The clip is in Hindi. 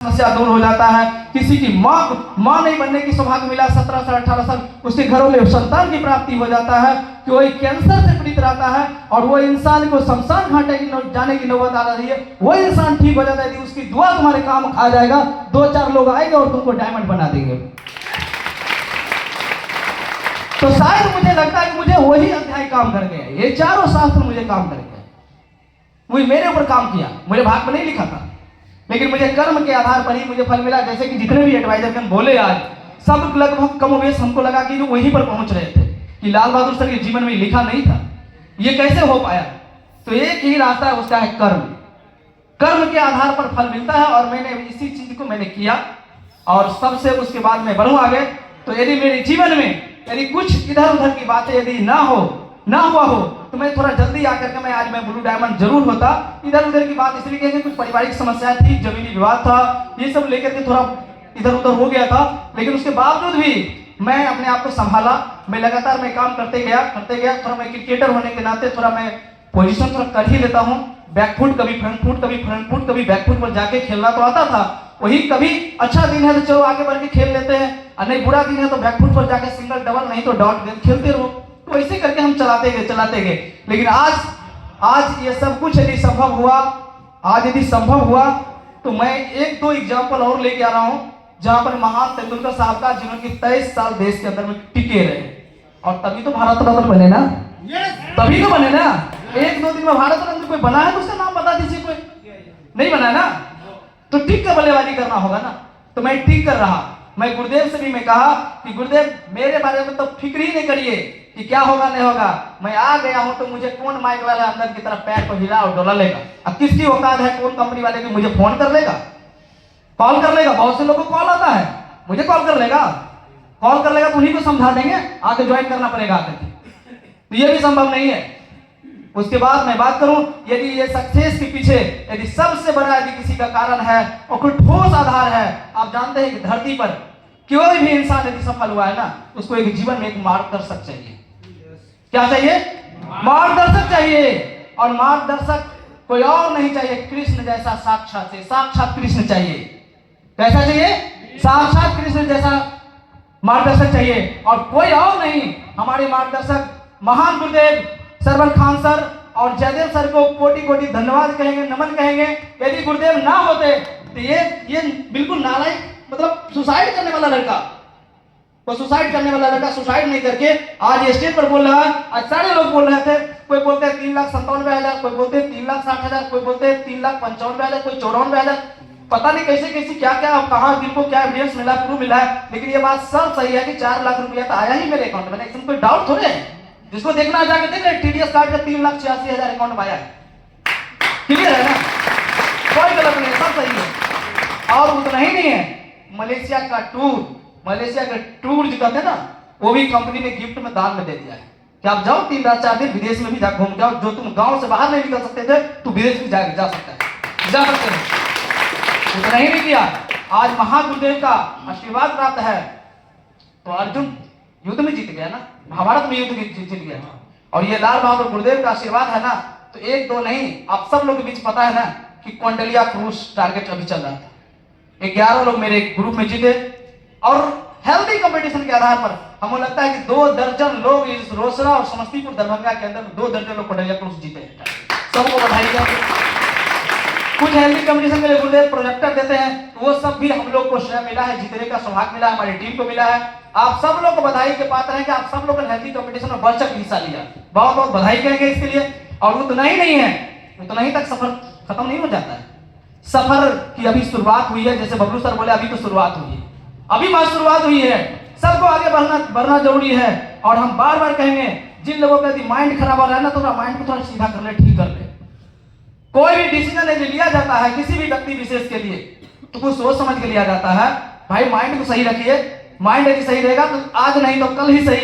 समस्या दूर हो जाता है। किसी की माँ नहीं बनने की सौभाग्य मिला 17 साल 18 साल, उसके घरों में संतान की प्राप्ति हो जाता है। कि वही कैंसर से पीड़ित रहता है और वो इंसान को शमशान घाटे की जाने की नौबत आ रही है, वो इंसान ठीक हो जाता है। उसकी दुआ तुम्हारे काम आ जाएगा, 2-4 लोग आएंगे और तुमको डायमंड बना देंगे। तो शायद मुझे लगता है कि मुझे वही अध्याय काम कर गया, ये चारों शास्त्र मुझे काम कर गया, मुझे मेरे ऊपर काम किया। मुझे भाग में नहीं लिखा था, लेकिन मुझे कर्म के आधार पर ही मुझे फल मिला। जैसे कि जितने भी एडवाइजर बोले आज, सब लगभग कम वेश हमको लगा कि वहीं पर पहुंच रहे थे कि लाल बहादुर सर के जीवन में लिखा नहीं था। ये कैसे हो पाया? तो एक ही रास्ता है, उसका है कर्म। कर्म के आधार पर फल मिलता है और मैंने इसी चीज को मैंने किया और सबसे उसके बाद मैं बढ़ूं आगे। तो यदि मेरे जीवन में यदि कुछ इधर उधर की बातें यदि ना हुआ हो तो मैं थोड़ा जल्दी आकर के आज मैं ब्लू डायमंड जरूर होता। इधर उधर की बात इसलिए कहेंगे, कुछ पारिवारिक समस्या थी, जमीनी विवाद था, ये सब लेकर के थोड़ा इधर उधर हो गया था। लेकिन उसके बावजूद भी मैं अपने आप को संभाला, मैं लगातार मैं काम करते गया। थोड़ा मैं क्रिकेटर होने के नाते थोड़ा मैं पोजीशन थोड़ा कर ही लेता हूँ। बैकफुट कभी फ्रंट फुट, कभी फ्रंट फुट, कभी बैकफुट पर जाके खेलना तो आता था। वही कभी अच्छा दिन है तो चलो आगे बढ़ के खेल लेते हैं, और नहीं बुरा दिन है तो बैकफुट पर जाके सिंगल डबल नहीं तो डॉट गेंद खेलते रहो। तो ऐसे करके हम चलाते गए। लेकिन आज ये सब कुछ यदि संभव हुआ तो मैं 1-2 एग्जाम्पल और लेके आ रहा हूं, जहां पर महान तेंदुलकर साहब का जिन्होंने 23 साल देश के अंदर में टिके रहे, और तभी तो भारत रत्न बने ना। तभी तो बने ना। 1-2 दिन में भारत रत्न कोई बना है तो उसका नाम बता दीजिए। कोई नहीं बना है ना, तो टिक कर बल्लेबाजी करना होगा ना। तो मैं टिक कर रहा। मैं गुरुदेव से भी मैं कहा कि गुरुदेव मेरे बारे में तो फिक्र ही नहीं करिए कि क्या होगा नहीं होगा, मैं आ गया हूं तो मुझे कौन माइक वाला अंदर की तरफ पैर को हिला और डोला लेगा। अब किसकी औकात है, कौन कंपनी वाले की मुझे फोन कर लेगा, कॉल कर लेगा। बहुत से लोगों को कॉल आता है, मुझे कॉल कर लेगा तो उन्हीं को समझा देंगे, आके ज्वाइन करना पड़ेगा आकर के। तो ये भी संभव नहीं है। उसके बाद मैं बात करूं, यदि ये सक्सेस के पीछे यदि सबसे बड़ा यदि किसी का कारण है और कोई ठोस आधार है, आप जानते हैं कि धरती पर कोई भी इंसान यदि सफल हुआ है ना, उसको एक जीवन में एक मार्गदर्शक चाहिए। क्या चाहिए? मार्गदर्शक चाहिए। और मार्गदर्शक कोई और नहीं चाहिए, कृष्ण जैसा साक्षात कृष्ण चाहिए। कैसा चाहिए? साक्षात कृष्ण जैसा मार्गदर्शक चाहिए, और कोई और नहीं। हमारे मार्गदर्शक महान गुरुदेव सरवर खान सर और जयदेव सर को कोटि धन्यवाद कहेंगे, नमन कहेंगे। यदि गुरुदेव ना होते तो ये बिल्कुल नालायक, मतलब सुसाइड करने वाला लड़का, सुसाइड नहीं करके आज स्टेज पर बोल रहा है। आज सारे लोग बोल रहे थे, कोई बोलते हैं 3,97,000, कोई बोलते हैं 3,60,000, कोई बोलते हैं 3,95,000, कोई 94,000। पता नहीं कैसे क्या कहाँ जिनको क्या एविडेंस मिला, प्रूफ मिला है। लेकिन ये बात सब सही है कि 4 लाख रुपया तो आया ही मेरे अकाउंट में, इसमें कोई डाउट थोड़े है। जिसको देखना जाके देख रहे, टीडीएस कार्ड का 3,86,000 अकाउंट में आया है। क्लियर है ना, कोई गलत नहीं, सब सही है। और उतना ही नहीं है, मलेशिया का टूर जो कहते हैं ना, वो भी कंपनी ने गिफ्ट में दान में दे दिया है कि आप जाओ 3 रात 4 दिन विदेश में भी जा घूम जाओ। जो तुम गांव से बाहर नहीं निकल सकते थे, तो विदेश भी जा सकते हैं। उतना ही नहीं किया, आज महागुरुदेव का आशीर्वाद प्राप्त है तो अर्जुन युद्ध में जीत गया ना, महाभारत में युद्ध जीत गया। और ये लाल बहादुर गुरुदेव का आशीर्वाद है ना, तो 1-2 नहीं, आप सब लोग के बीच पता है ना कि क्वांटलिया क्रूज टारगेट अभी चल रहा था। 11 लोग मेरे ग्रुप में जीते, और हेल्दी कंपटीशन के आधार पर हमें लगता है कि 2 दर्जन लोग इस रोसड़ा और समस्तीपुर दरभंगा के अंदर 2 दर्जन लोग क्वांटलिया क्रूज जीते। सबको बधाई दें। कुछ हेल्दी कंपटीशन के लिए गुरुदेव प्रोजेक्टर देते हैं, तो वो सब भी हम लोग को श्रेय मिला है, जीतने का सौभाग्य मिला है, हमारी टीम को मिला है। आप सब लोग को बधाई के पात्र हैं कि आप सब लोगों ने हेल्दी कंपटीशन में बढ़ चढ़ हिस्सा लिया। बहुत बहुत बधाई कहेंगे इसके लिए। और उतना ही नहीं है, उतना ही तक सफर खत्म नहीं हो जाता है। सफर की अभी शुरुआत हुई है। जैसे बबलू सर बोले, अभी तो शुरुआत हुई है, अभी बात शुरुआत हुई है। सबको आगे बढ़ना जरूरी है। और हम बार बार कहेंगे, जिन लोगों का यदि माइंड खराब हो रहा है ना, तो माइंड को थोड़ा सीधा कर ले, ठीक कर ले। कोई भी डिसीजन यदि लिया जाता है किसी भी व्यक्ति विशेष के लिए, तो कुछ सोच समझ के लिया जाता है। भाई माइंड को सही रखिए, माइंड यदि सही रहेगा तो आज नहीं तो कल ही सही।